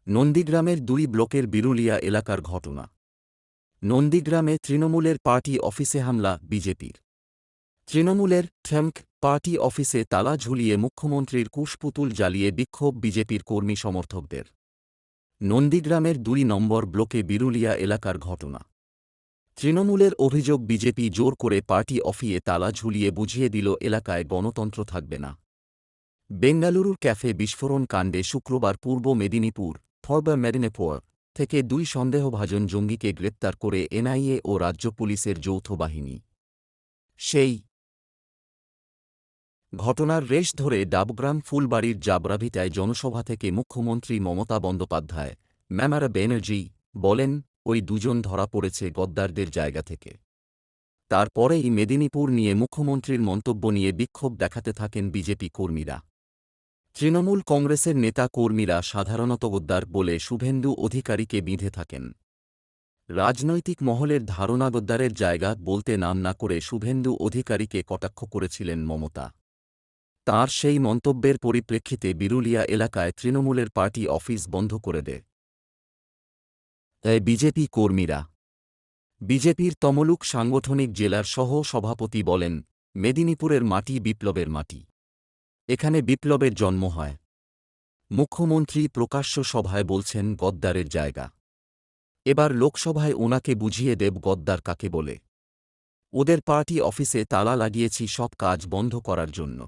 নন্দীগ্রামের ২ ব্লকের বিরুলিয়া এলাকার ঘটনা। নন্দীগ্রামে তৃণমূলের পার্টি অফিসে হামলা বিজেপির। তৃণমূলের ঠেমক পার্টি অফিসে তালা ঝুলিয়ে মুখ্যমন্ত্রীর কুশপুতুল জ্বালিয়ে বিক্ষোভ বিজেপির কর্মী সমর্থকদের। নন্দীগ্রামের ২ নম্বর ব্লকে বিরুলিয়া এলাকার ঘটনা। তৃণমূলের অভিযোগ বিজেপি জোর করে পার্টি অফিসে তালা ঝুলিয়ে বুঝিয়ে দিল এলাকায় গণতন্ত্র থাকবে না। বেঙ্গালুরুর ক্যাফে বিস্ফোরণ কাণ্ডে শুক্রবার পূর্ব মেদিনীপুর মেদিনীপুর থেকে ২ সন্দেহভাজন জঙ্গিকে গ্রেপ্তার করে এনআইএ ও রাজ্য পুলিশের যৌথ বাহিনী। সেই ঘটনার রেশ ধরে ডাবগ্রাম ফুলবাড়ির জাবরাভিটায় জনসভা থেকে মুখ্যমন্ত্রী মমতা বন্দ্যোপাধ্যায় মমতা ব্যানার্জি বলেন, ওই দুজন ধরা পড়েছে গদ্দারদের জায়গা থেকে। তারপরেই মেদিনীপুর নিয়ে মুখ্যমন্ত্রীর মন্তব্য নিয়ে বিক্ষোভ দেখাতে থাকেন বিজেপি কর্মীরা। তৃণমূল কংগ্রেসের নেতা কর্মীরা সাধারণত গদ্দার বলে শুভেন্দু অধিকারীকে বিঁধে থাকেন। রাজনৈতিক মহলের ধারণা গদ্দারের জায়গা বলতে নাম না করে শুভেন্দু অধিকারীকে কটাক্ষ করেছিলেন মমতা। তাঁর সেই মন্তব্যের পরিপ্রেক্ষিতে বিরুলিয়া এলাকায় তৃণমূলের পার্টি অফিস বন্ধ করে দেয় বিজেপি কর্মীরা। বিজেপির তমলুক সাংগঠনিক জেলার সহ সভাপতি বলেন, মেদিনীপুরের মাটি বিপ্লবের মাটি। এখানে বিপ্লবের জন্ম হয়। মুখ্যমন্ত্রী প্রকাশ্য সভায় বলছেন গদ্দারের জায়গা। এবার লোকসভায় ওনাকে বুঝিয়ে দেব গদ্দার কাকে বলে। ওদের পার্টি অফিসে তালা লাগিয়েছি সব কাজ বন্ধ করার জন্য।